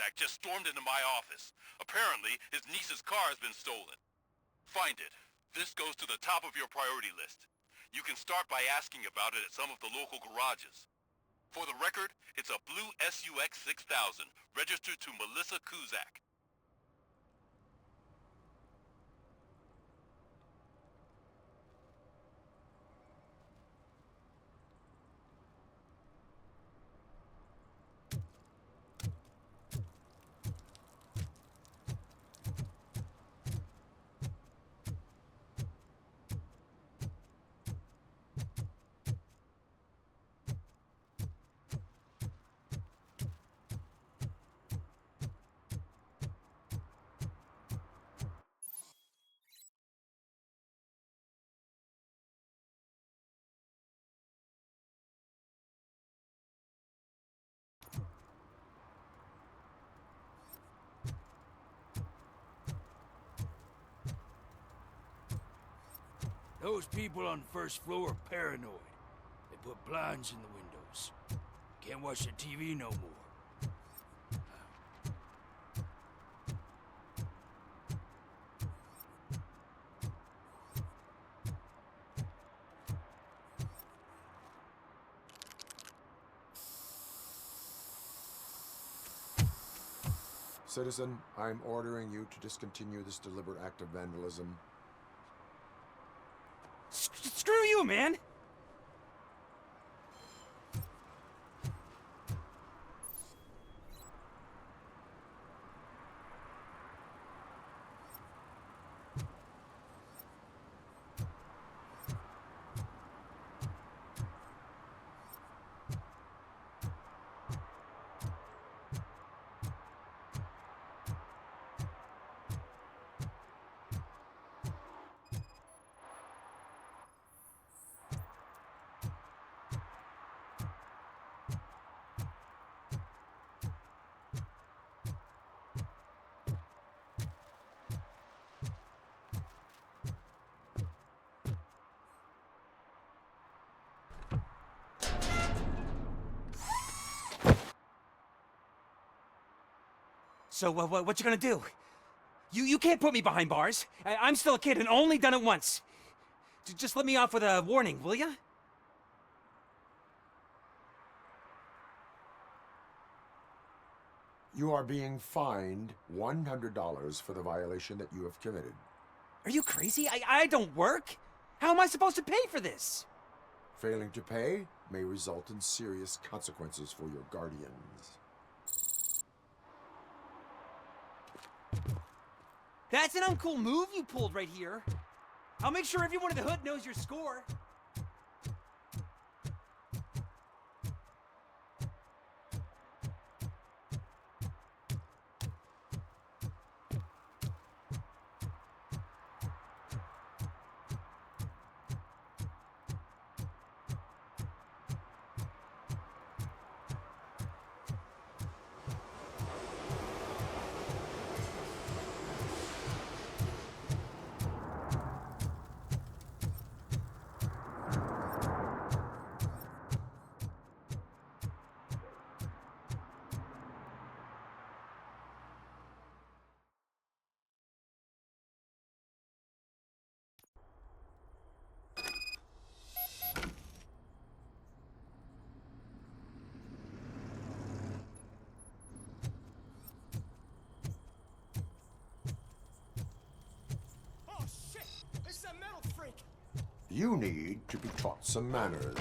Kuzak just stormed into my office. Apparently, his niece's car has been stolen. Find it. This goes to the top of your priority list. You can start by asking about it at some of the local garages. For the record, it's a blue SUX 6000, registered to Melissa Kuzak. Those people on the first floor are paranoid. They put blinds in the windows. Can't watch the TV no more. Citizen, I'm ordering you to discontinue this deliberate act of vandalism. Screw you, man! So, what you gonna do? You can't put me behind bars. I'm still a kid and only done it once. Just let me off with a warning, will ya? You are being fined $100 for the violation that you have committed. Are you crazy? I don't work. How am I supposed to pay for this? Failing to pay may result in serious consequences for your guardians. That's an uncool move you pulled right here. I'll make sure everyone in the hood knows your score. You need to be taught some manners.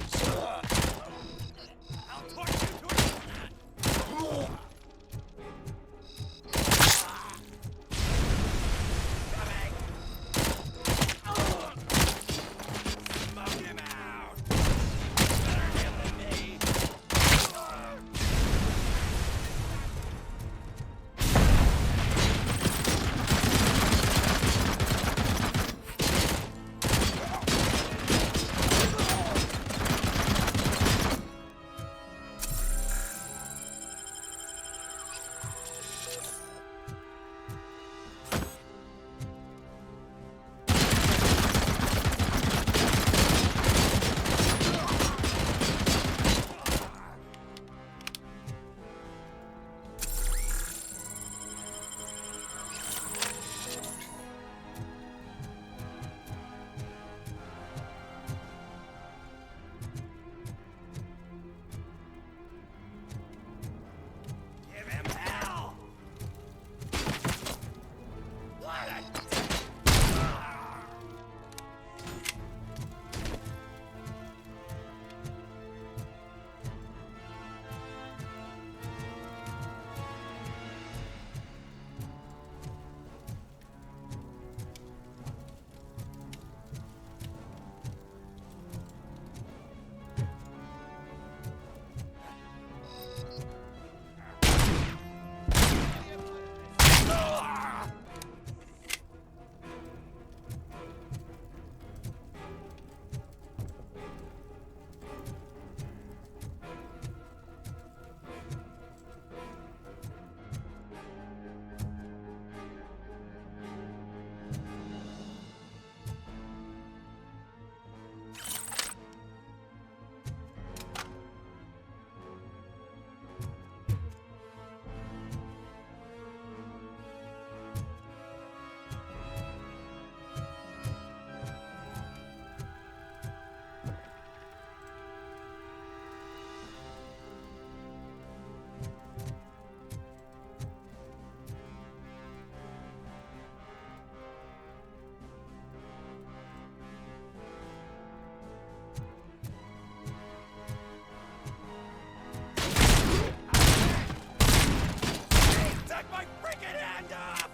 my freaking hand off!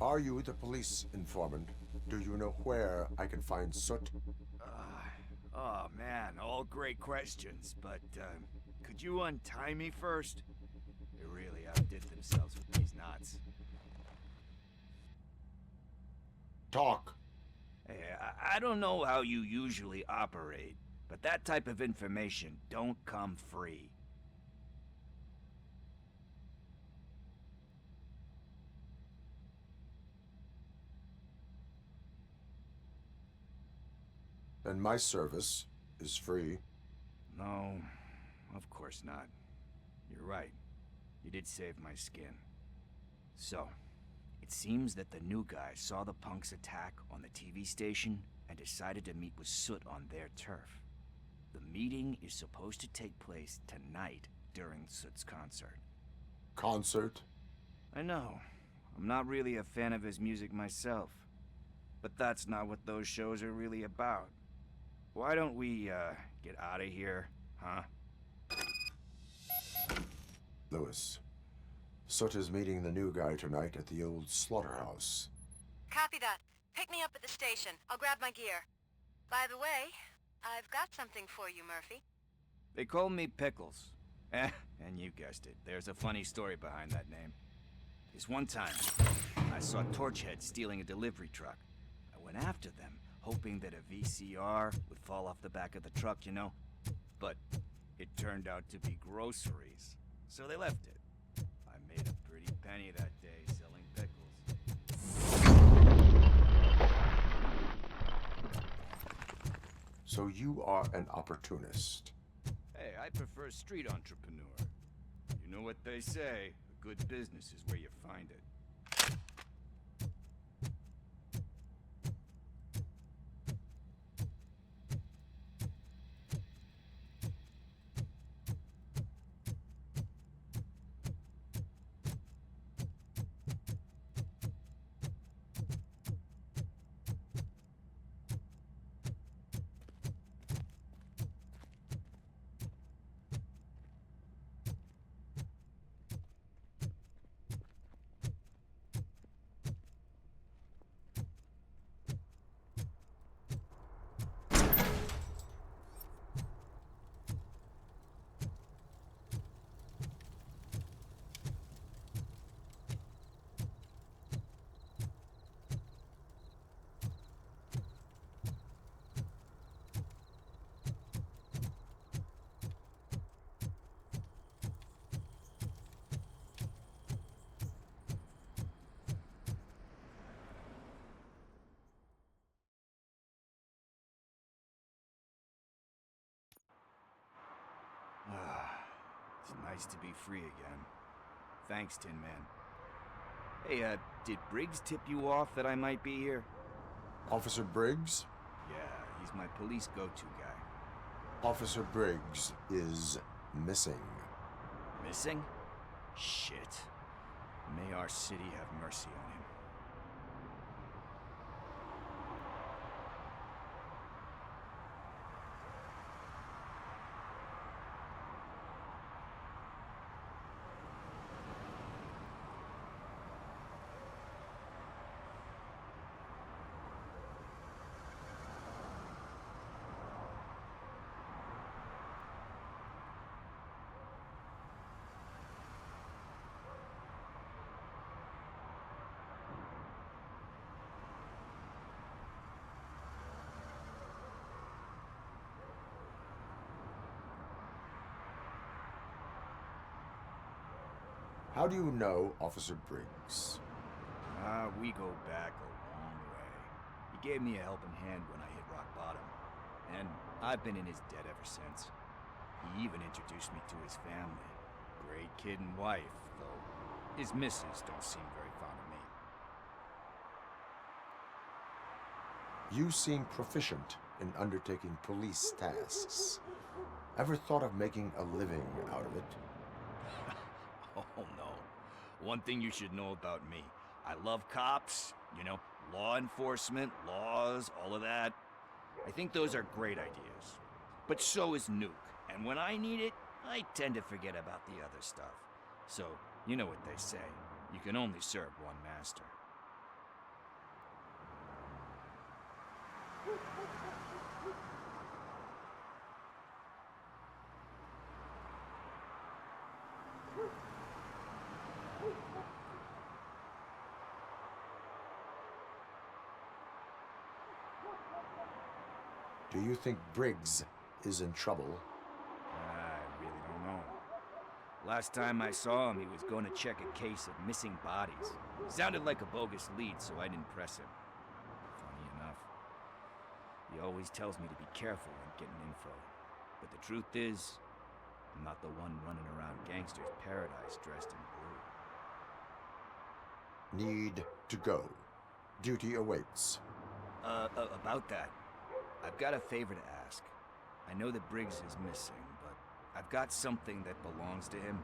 Are you the police informant? Do you know where I can find Soot? Oh man, all great questions, but could you untie me first? They really outdid themselves with these knots. Talk. Hey, I don't know how you usually operate, but that type of information don't come free. And my service is free. No, of course not. You're right. You did save my skin. So, it seems that the new guy saw the punks attack on the TV station and decided to meet with Soot on their turf. The meeting is supposed to take place tonight during Soot's concert. Concert? I know. I'm not really a fan of his music myself. But that's not what those shows are really about. Why don't we, get out of here, huh? Lewis. Soot is meeting the new guy tonight at the old slaughterhouse. Copy that. Pick me up at the station. I'll grab my gear. By the way, I've got something for you, Murphy. They call me Pickles. And you guessed it. There's a funny story behind that name. This one time, I saw Torchhead stealing a delivery truck. I went after them, hoping that a VCR would fall off the back of the truck, you know? But it turned out to be groceries. So they left it. I made a pretty penny that day selling pickles. So you are an opportunist. Hey, I prefer street entrepreneur. You know what they say, a good business is where you find it. It's nice to be free again. Thanks, Tin Man. Hey, did Briggs tip you off that I might be here? Officer Briggs? Yeah, he's my police go-to guy. Officer Briggs is missing. Missing? Shit. May our city have mercy on him. How do you know Officer Briggs? We go back a long way. He gave me a helping hand when I hit rock bottom. And I've been in his debt ever since. He even introduced me to his family. Great kid and wife, though his missus don't seem very fond of me. You seem proficient in undertaking police tasks. Ever thought of making a living out of it? Oh no. One thing you should know about me. I love cops, you know, law enforcement, laws, all of that. I think those are great ideas. But so is Nuke. And when I need it, I tend to forget about the other stuff. So, you know what they say. You can only serve one master. Do you think Briggs is in trouble? I really don't know. Last time I saw him, he was going to check a case of missing bodies. Sounded like a bogus lead, so I didn't press him. Funny enough. He always tells me to be careful when getting info. But the truth is, I'm not the one running around Gangster's Paradise dressed in blue. Need to go. Duty awaits. About that, I've got a favor to ask. I know that Briggs is missing, but I've got something that belongs to him.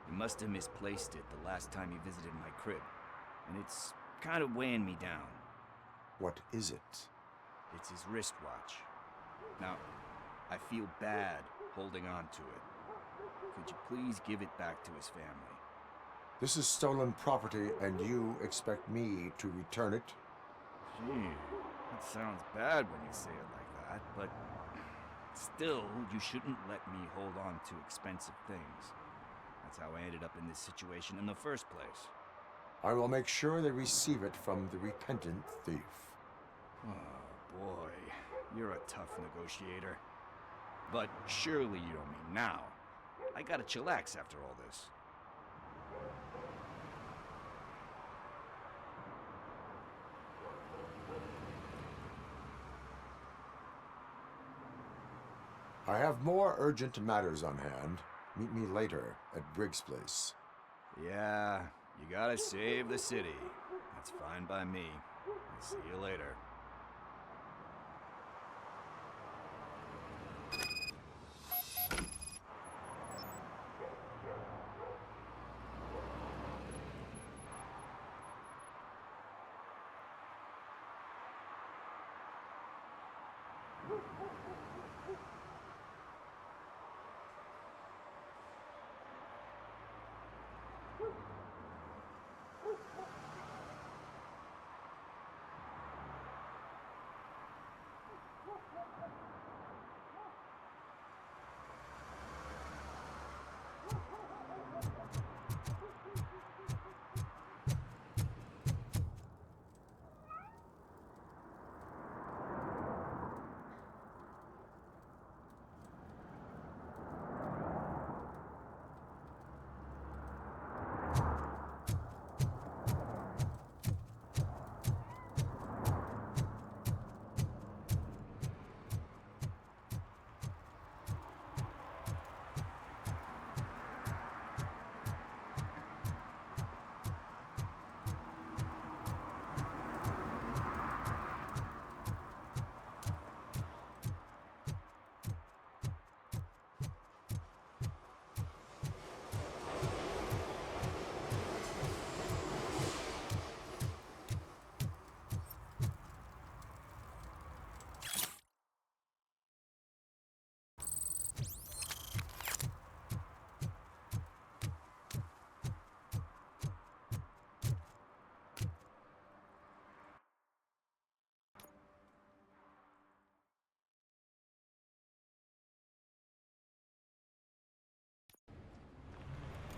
He must have misplaced it the last time he visited my crib, and it's kind of weighing me down. What is it? It's his wristwatch. Now, I feel bad holding on to it. Could you please give it back to his family? This is stolen property, and you expect me to return it? Gee, that sounds bad when you say it like that, but still, you shouldn't let me hold on to expensive things. That's how I ended up in this situation in the first place. I will make sure they receive it from the repentant thief. Oh boy, you're a tough negotiator. But surely you don't mean now. I gotta chillax after all this. I have more urgent matters on hand. Meet me later at Briggs' place. Yeah, you gotta save the city. That's fine by me. I'll see you later.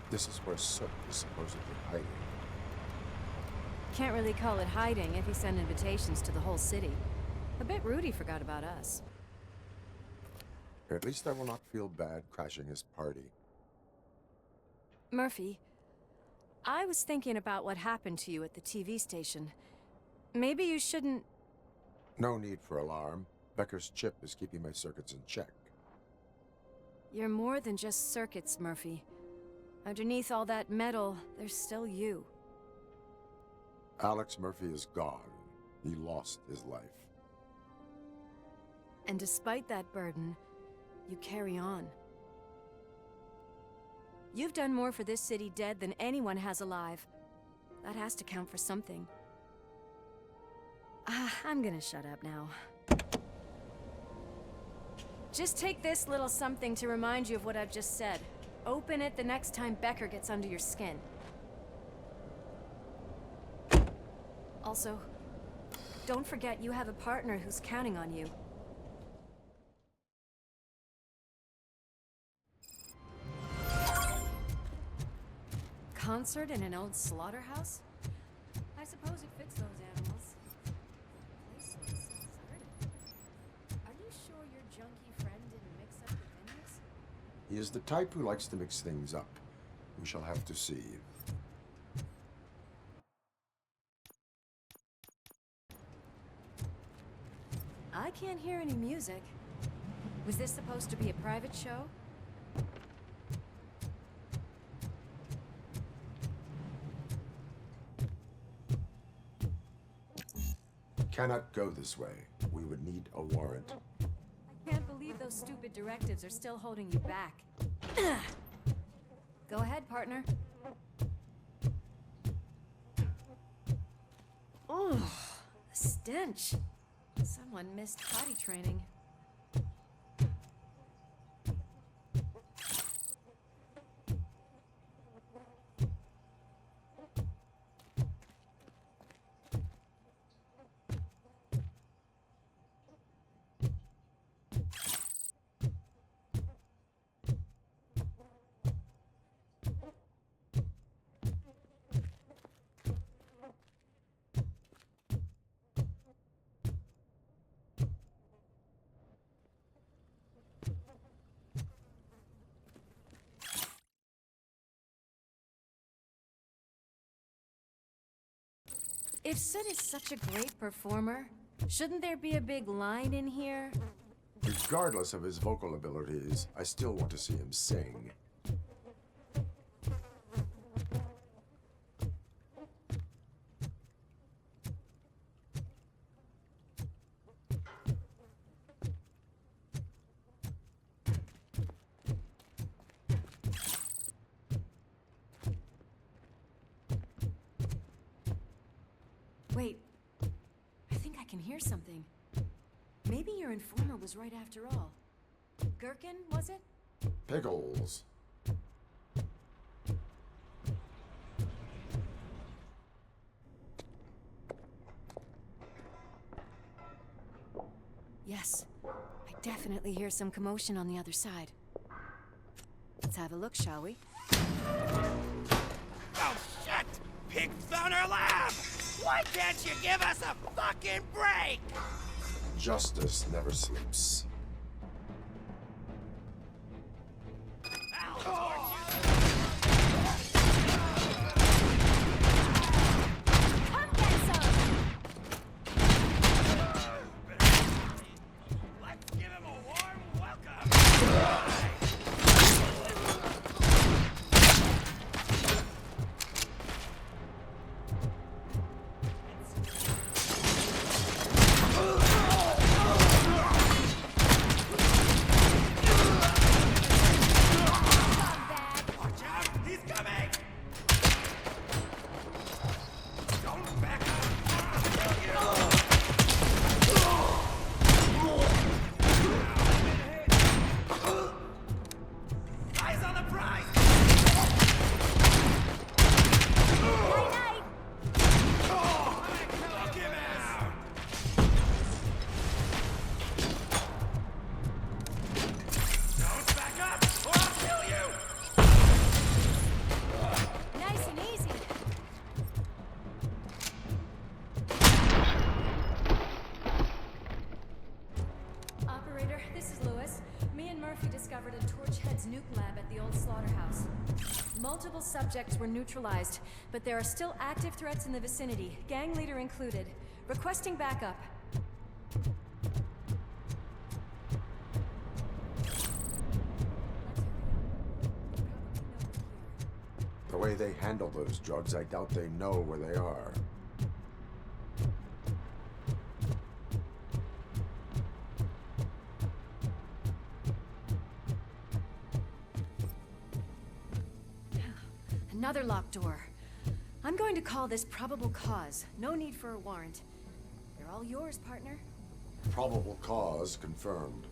This is where Sook is supposedly hiding. Can't really call it hiding if he sent invitations to the whole city. A bit rude he forgot about us. At least I will not feel bad crashing his party. Murphy, I was thinking about what happened to you at the TV station. Maybe you shouldn't... No need for alarm. Becker's chip is keeping my circuits in check. You're more than just circuits, Murphy. Underneath all that metal, there's still you. Alex Murphy is gone. He lost his life. And despite that burden, you carry on. You've done more for this city dead than anyone has alive. That has to count for something. I'm gonna shut up now. Just take this little something to remind you of what I've just said. Open it the next time Becker gets under your skin. Also, don't forget you have a partner who's counting on you. Concert in an old slaughterhouse? I suppose it fits those animals. The place looks deserted. Are you He is the type who likes to mix things up. We shall have to see. I can't hear any music. Was this supposed to be a private show? Cannot go this way. We would need a warrant. I can't believe those stupid directives are still holding you back. Go ahead, partner. Oh, the stench. Someone missed potty training. If Sid is such a great performer, shouldn't there be a big line in here? Regardless of his vocal abilities, I still want to see him sing. Wait, I think I can hear something. Maybe your informer was right after all. Gherkin, was it? Pickles. Yes, I definitely hear some commotion on the other side. Let's have a look, shall we? Oh, shit! Pigs on our lap! Why can't you give us a fucking break? Justice never sleeps. Come get some! Let's give him a warm welcome! Watch out! He's coming! Don't back up! Eyes on the prize! Night-night! Knock him out! Don't back up, or I'll kill you! Nice and easy. Operator, this is Lewis. Me and Murphy discovered a Torchhead's nuke lab at the old slaughterhouse. Multiple subjects were neutralized, but there are still active threats in the vicinity, gang leader included. Requesting backup. The way they handle those drugs, I doubt they know where they are. Another locked door. I'm going to call this probable cause. No need for a warrant. They're all yours, partner. Probable cause confirmed.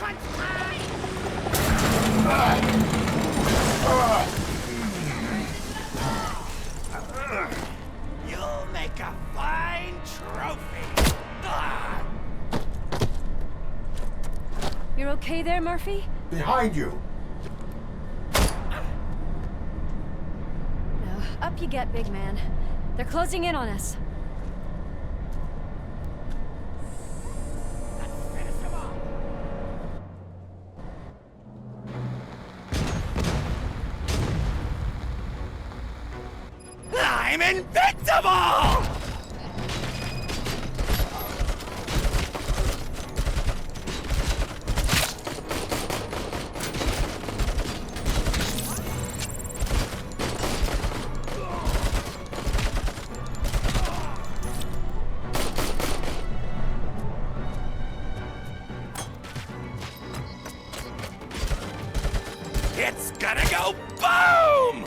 You'll make a fine trophy. You're okay there, Murphy? Behind you! No. Up you get, big man. They're closing in on us. I'm invincible! It's gonna go boom!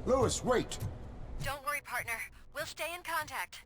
Lewis, wait! Don't worry, partner. We'll stay in contact.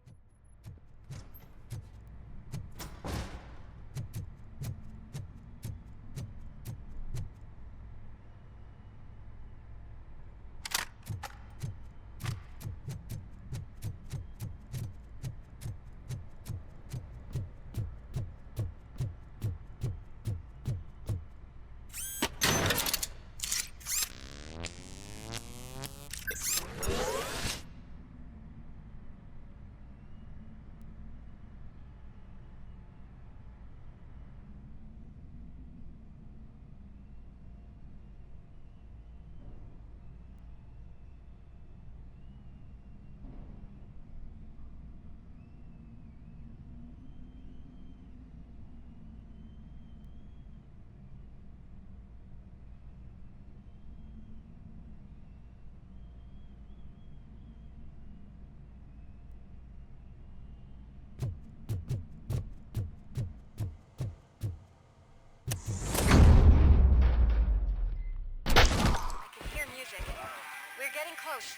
We're getting close.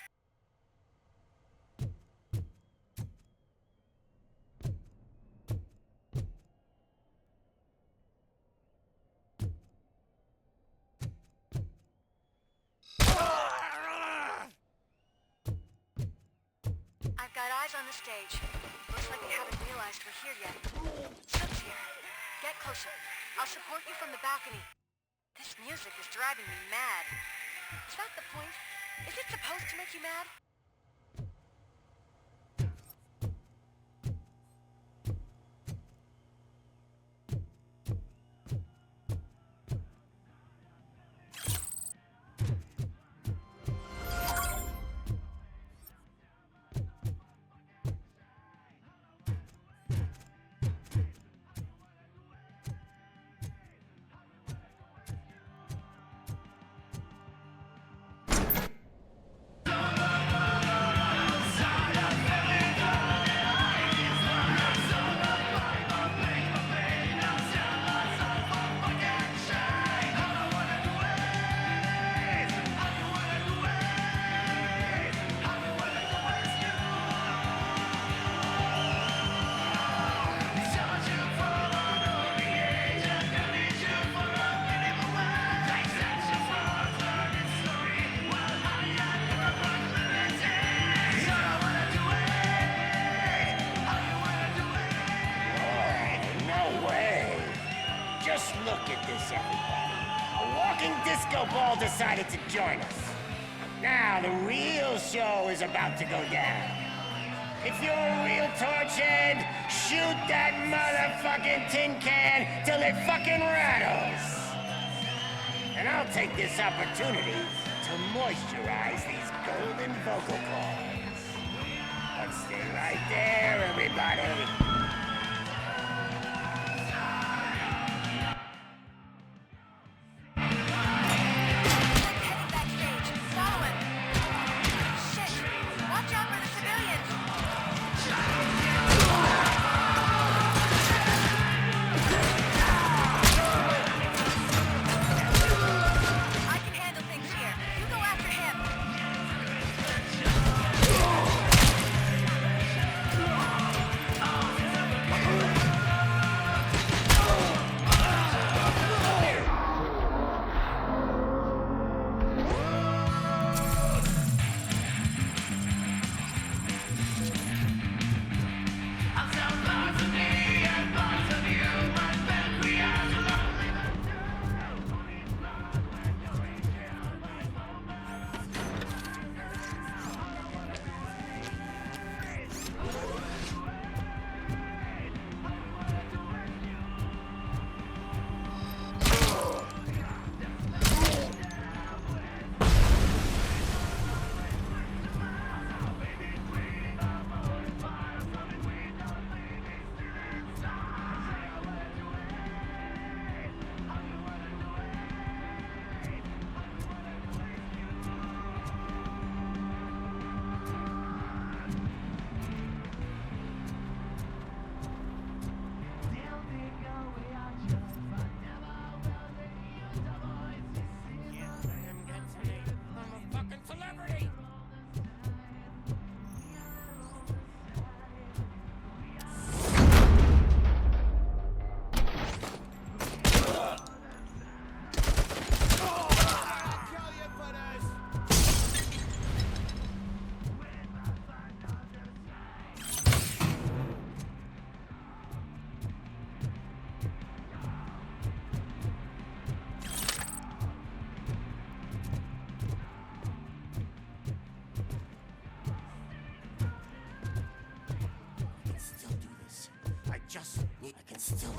I've got eyes on the stage. Looks like they haven't realized we're here yet. Sook's here. Get closer. I'll support you from the balcony. This music is driving me mad. Is that the point? Is it supposed to make you mad? decided to join us. Now the real show is about to go down. If you're a real torchhead, shoot that motherfucking tin can till it fucking rattles. And I'll take this opportunity to moisturize these golden vocal cords. But stay right there, everybody. Heading backstage. Follow him. Shit. Watch out for the civilians. I can handle things here. You go after him. I can still...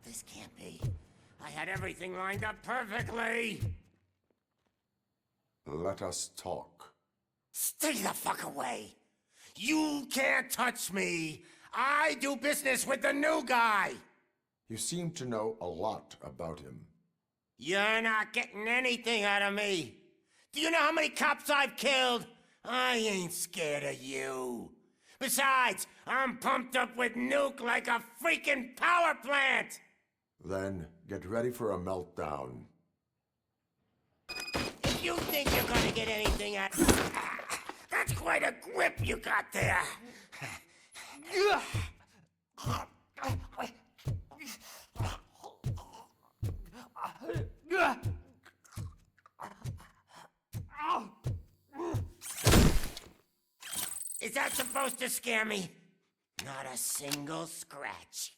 This can't be. I had everything lined up perfectly. Let us talk. Stay the fuck away. You can't touch me. I do business with the new guy. You seem to know a lot about him. You're not getting anything out of me. Do you know how many cops I've killed? I ain't scared of you. Besides, I'm pumped up with nuke like a freaking power plant! Then get ready for a meltdown. If you think you're gonna get anything out... That's quite a grip you got there. Is that supposed to scare me? Not a single scratch.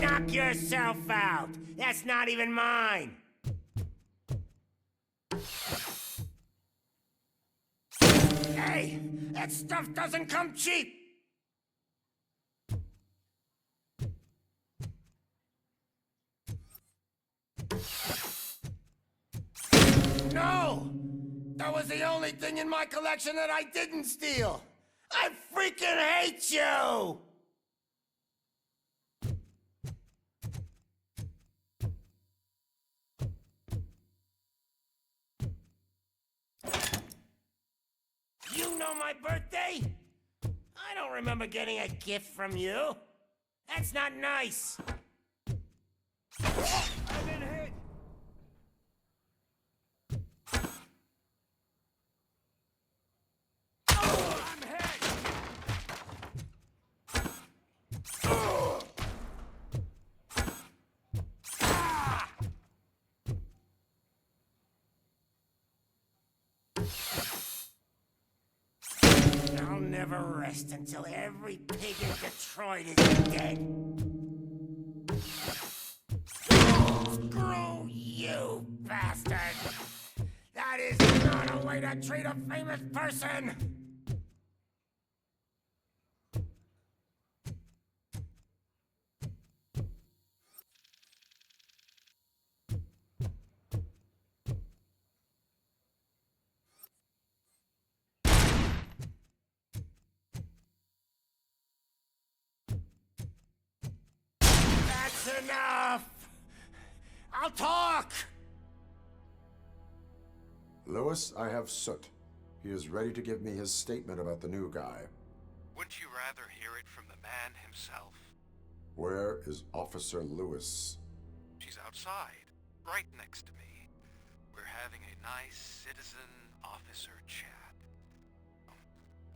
Knock yourself out. That's not even mine. Hey, that stuff doesn't come cheap. No! That was the only thing in my collection that I didn't steal. I freaking hate you! You know my birthday? I don't remember getting a gift from you. That's not nice! I've been hit! I'm hit! I'll never rest until every pig in Detroit is dead. Screw you, bastard! That is not a way to treat a famous person! That's enough! I'll talk! Lewis, I have Soot. He is ready to give me his statement about the new guy. Wouldn't you rather hear it from the man himself? Where is Officer Lewis? She's outside, right next to me. We're having a nice citizen-officer chat.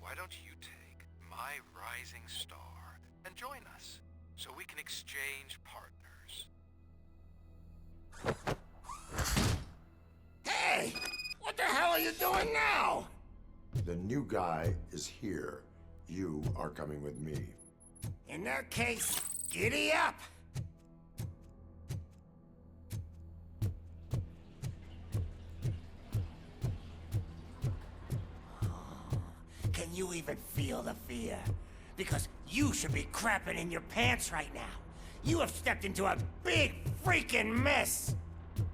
Why don't you take my rising star and join us, so we can exchange partners? Hey! What the hell are you doing now? The new guy is here. You are coming with me. In that case, giddy up! Can you even feel the fear? Because you should be crapping in your pants right now. You have stepped into a big freaking mess!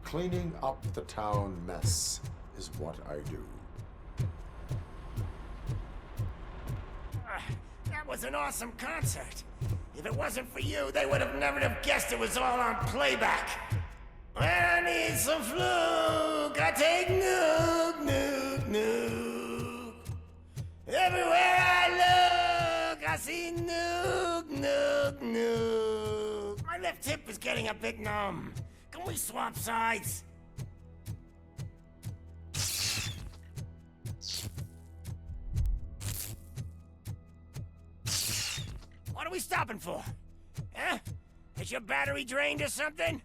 Cleaning up the town mess is what I do. That was an awesome concert. If it wasn't for you, they would have never have guessed it was all on playback. When I need some fluke, I take nuke, nuke, nuke. Everywhere I look, I see nuke, nuke, nuke. My left hip is getting a bit numb. Can we swap sides? What are we stopping for? Huh? Is your battery drained or something?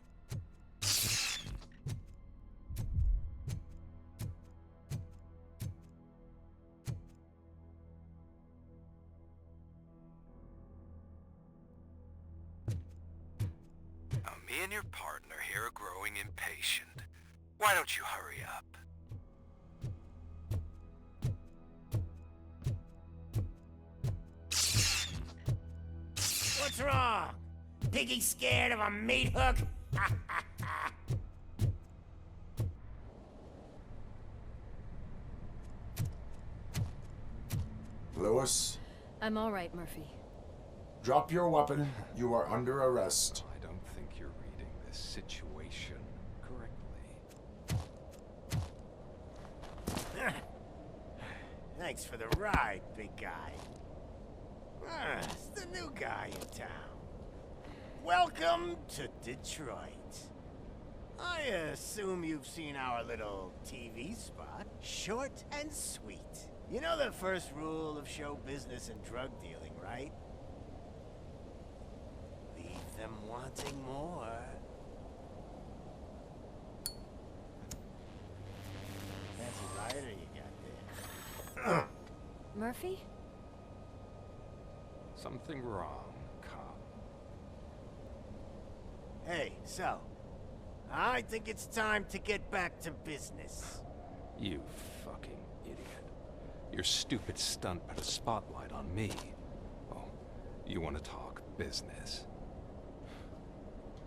Now, me and your partner here are growing impatient. Why don't you hurry up? What's wrong? Piggy scared of a meat hook? Lewis, I'm all right, Murphy. drop your weapon. You are under arrest. I don't think you're reading this situation correctly. Thanks for the ride, big guy. It's the new guy in town. Welcome to Detroit. I assume you've seen our little TV spot. Short and sweet. You know the first rule of show business and drug dealing, right? Leave them wanting more. That's a rider you got there. Murphy? Something wrong, cop. Hey, so, I think it's time to get back to business. You fucking idiot. Your stupid stunt put a spotlight on me. Oh, you want to talk business?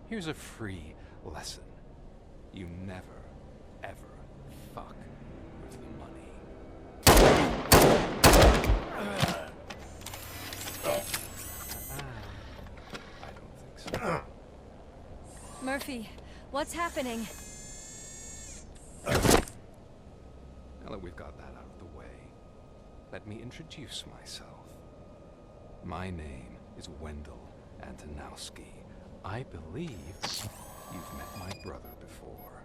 Here's a free lesson. You never, ever fuck with the money. I don't think so. Murphy, what's happening? Now that we've got that out of the way, let me introduce myself. My name is Wendell Antonowski, I believe you've met my brother before.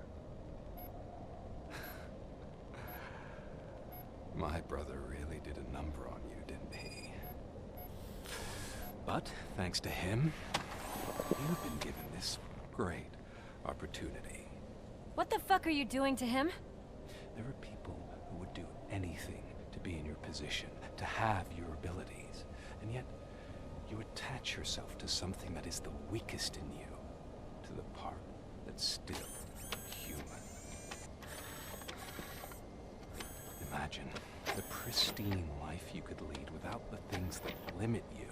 My brother really did a number on you, didn't he? But, thanks to him, you've been given this great opportunity. What the fuck are you doing to him? There are people who would do anything to be in your position, to have your abilities, and yet you attach yourself to something that is the weakest in you, to the part that's still human. Imagine the pristine life you could lead without the things that limit you.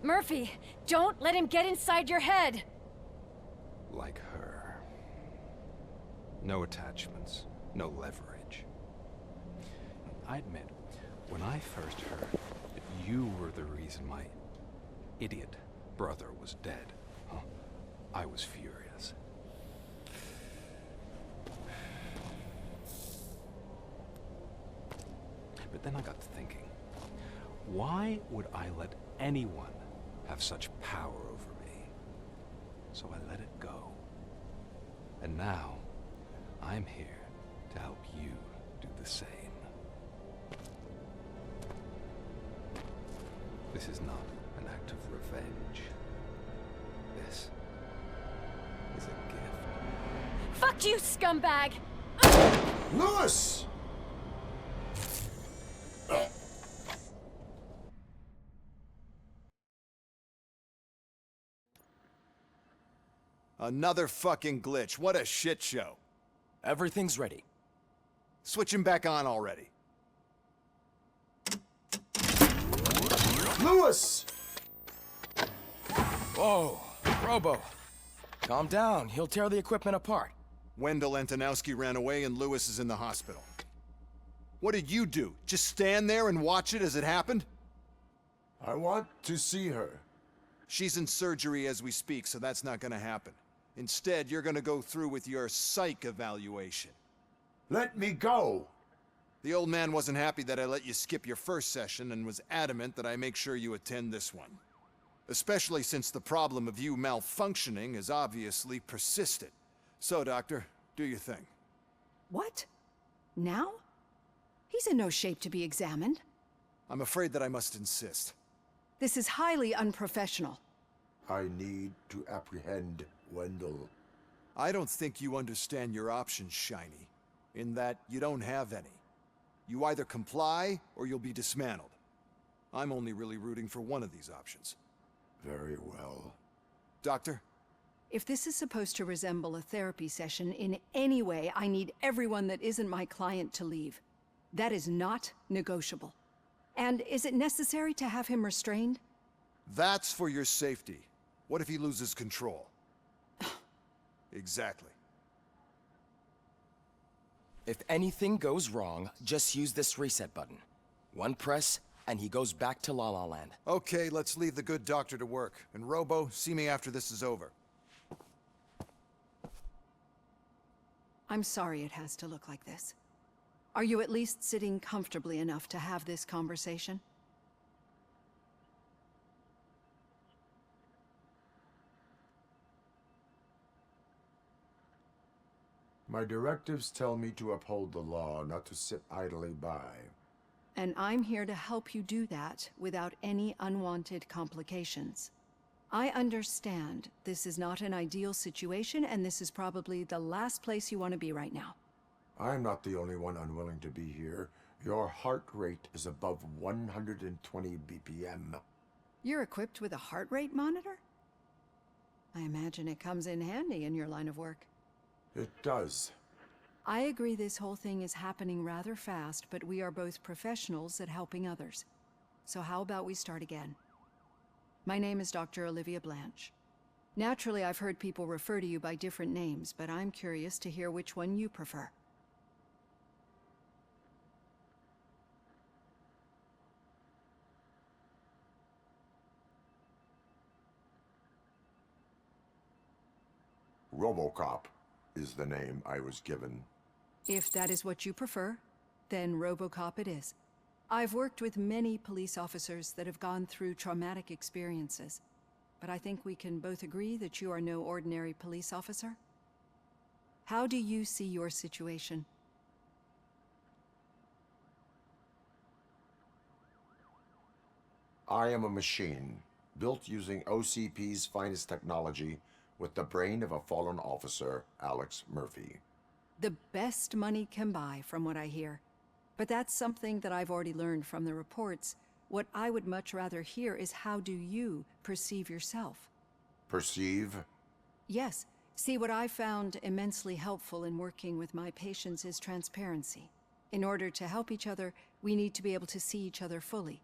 Murphy, don't let him get inside your head! Like her. No attachments, no leverage. I admit, when I first heard that you were the reason my idiot brother was dead, I was furious. But then I got to thinking, why would I let anyone have such power over me? So I let it go. And now, I'm here to help you do the same. This is not an act of revenge. This is a gift. Fuck you, scumbag! Lewis! Another fucking glitch. What a shit show. Everything's ready. Switch him back on already. Lewis! Whoa, Robo. Calm down. He'll tear the equipment apart. Wendell Antonowski ran away and Lewis is in the hospital. What did you do? Just stand there and watch it as it happened? I want to see her. She's in surgery as we speak, so that's not gonna happen. Instead, you're gonna go through with your psych evaluation. Let me go! The old man wasn't happy that I let you skip your first session and was adamant that I make sure you attend this one. Especially since the problem of you malfunctioning has obviously persisted. So, Doctor, do your thing. What? Now? He's in no shape to be examined. I'm afraid that I must insist. This is highly unprofessional. I need to apprehend Wendell. I don't think you understand your options, Shiny. In that you don't have any. You either comply, or you'll be dismantled. I'm only really rooting for one of these options. Very well. Doctor? If this is supposed to resemble a therapy session in any way, I need everyone that isn't my client to leave. That is not negotiable. And is it necessary to have him restrained? That's for your safety. What if he loses control? Exactly. If anything goes wrong, just use this reset button. One press, and he goes back to La La Land. Okay, let's leave the good doctor to work. And Robo, see me after this is over. I'm sorry it has to look like this. Are you at least sitting comfortably enough to have this conversation? My directives tell me to uphold the law, not to sit idly by. And I'm here to help you do that without any unwanted complications. I understand this is not an ideal situation, and this is probably the last place you want to be right now. I'm not the only one unwilling to be here. Your heart rate is above 120 BPM. You're equipped with a heart rate monitor? I imagine it comes in handy in your line of work. It does. I agree this whole thing is happening rather fast, but we are both professionals at helping others. So how about we start again? My name is Dr. Olivia Blanche. Naturally, I've heard people refer to you by different names, but I'm curious to hear which one you prefer. Robocop is the name I was given. If that is what you prefer, then Robocop it is. I've worked with many police officers that have gone through traumatic experiences, but I think we can both agree that you are no ordinary police officer. How do you see your situation? I am a machine, built using OCP's finest technology with the brain of a fallen officer, Alex Murphy. The best money can buy, from what I hear. But that's something that I've already learned from the reports. What I would much rather hear is how do you perceive yourself? Perceive? Yes. See, what I found immensely helpful in working with my patients is transparency. In order to help each other, we need to be able to see each other fully.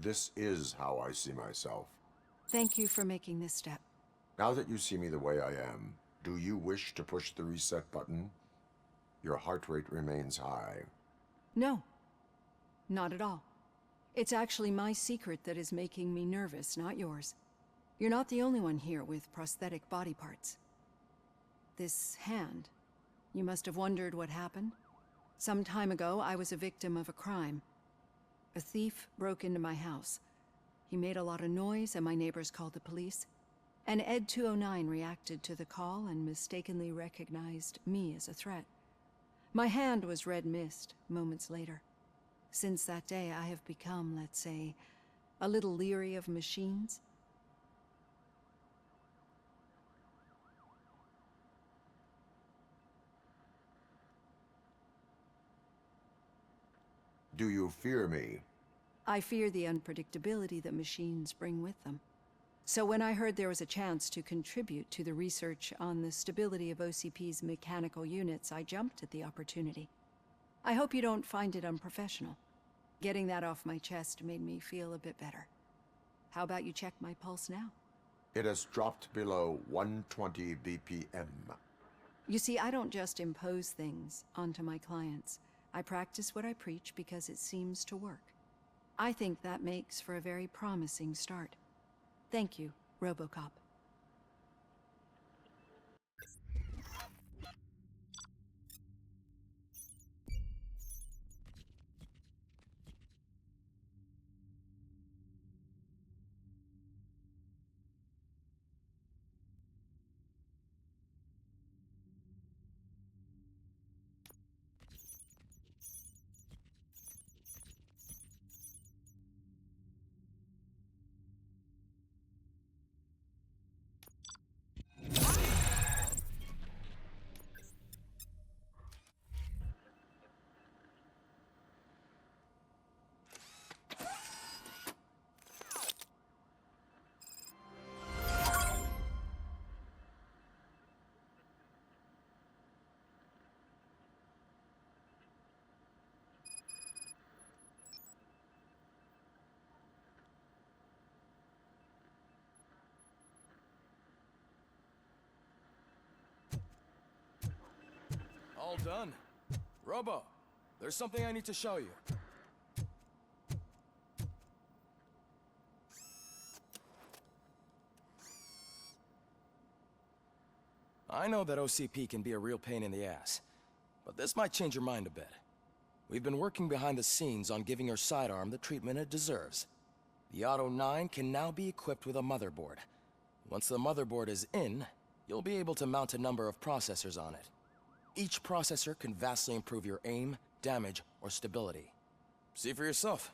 This is how I see myself. Thank you for making this step. Now that you see me the way I am, do you wish to push the reset button? Your heart rate remains high. No, not at all. It's actually my secret that is making me nervous, not yours. You're not the only one here with prosthetic body parts. This hand, you must have wondered what happened. Some time ago, I was a victim of a crime. A thief broke into my house. He made a lot of noise and my neighbors called the police. And Ed 209 reacted to the call and mistakenly recognized me as a threat. My hand was red mist moments later. Since that day, I have become, let's say, a little leery of machines. Do you fear me? I fear the unpredictability that machines bring with them. So when I heard there was a chance to contribute to the research on the stability of OCP's mechanical units, I jumped at the opportunity. I hope you don't find it unprofessional. Getting that off my chest made me feel a bit better. How about you check my pulse now? It has dropped below 120 BPM. You see, I don't just impose things onto my clients. I practice what I preach because it seems to work. I think that makes for a very promising start. Thank you, Robocop. All done. Robo, there's something I need to show you. I know that OCP can be a real pain in the ass, but this might change your mind a bit. We've been working behind the scenes on giving your sidearm the treatment it deserves. The Auto 9 can now be equipped with a motherboard. Once the motherboard is in, you'll be able to mount a number of processors on it. Each processor can vastly improve your aim, damage, or stability. See for yourself.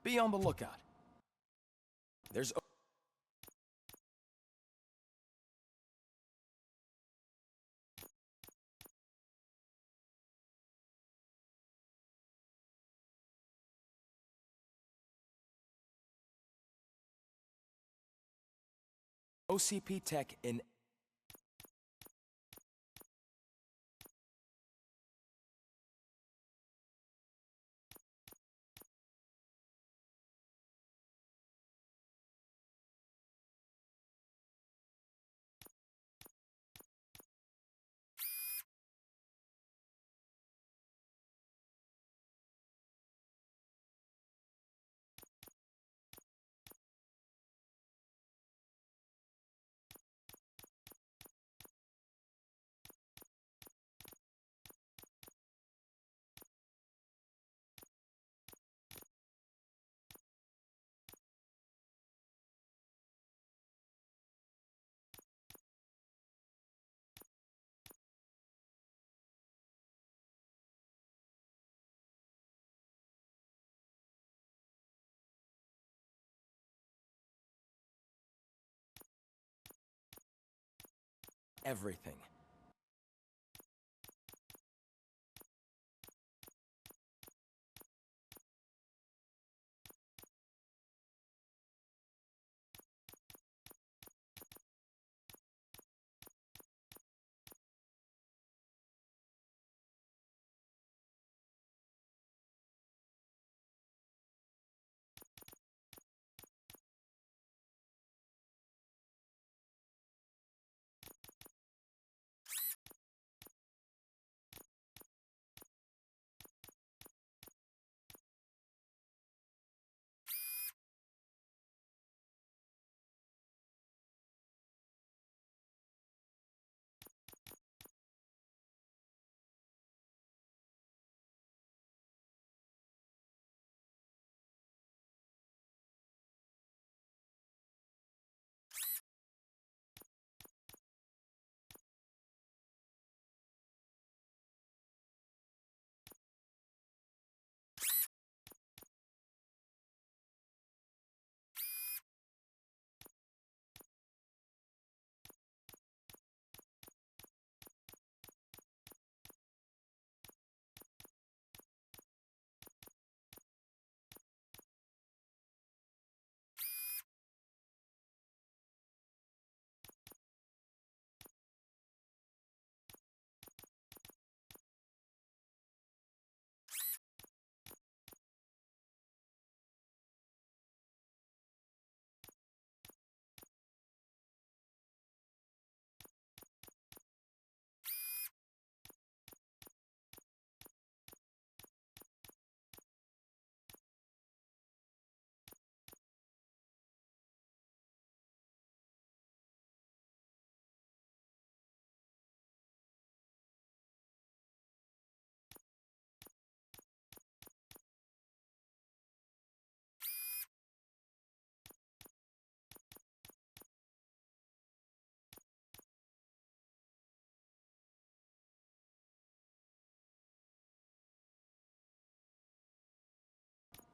Be on the lookout. There's OCP tech in everything.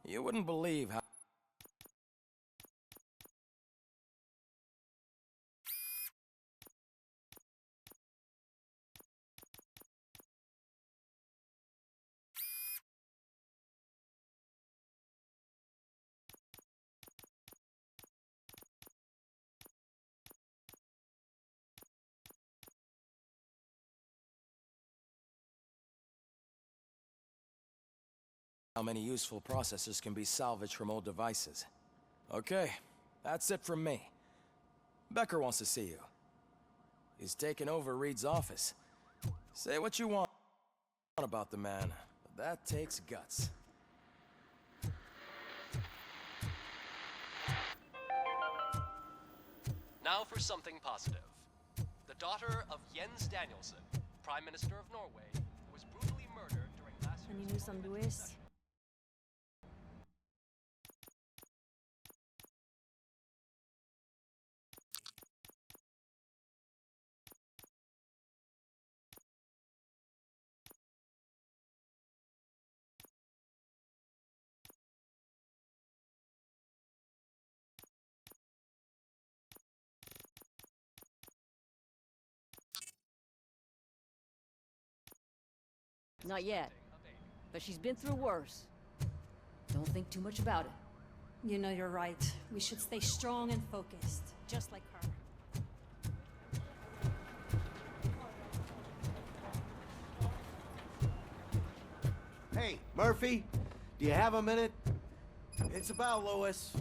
You wouldn't believe how many useful processors can be salvaged from old devices. Okay, that's it from me. Becker wants to see you. He's taken over Reed's office. Say what you want about the man, but that takes guts. Now for something positive. The daughter of Jens Danielson, Prime Minister of Norway, was brutally murdered during last year's... Any news on Luis? Not yet. But she's been through worse. Don't think too much about it. You know you're right. We should stay strong and focused, just like her. Hey, Murphy, do you have a minute? It's about Lois.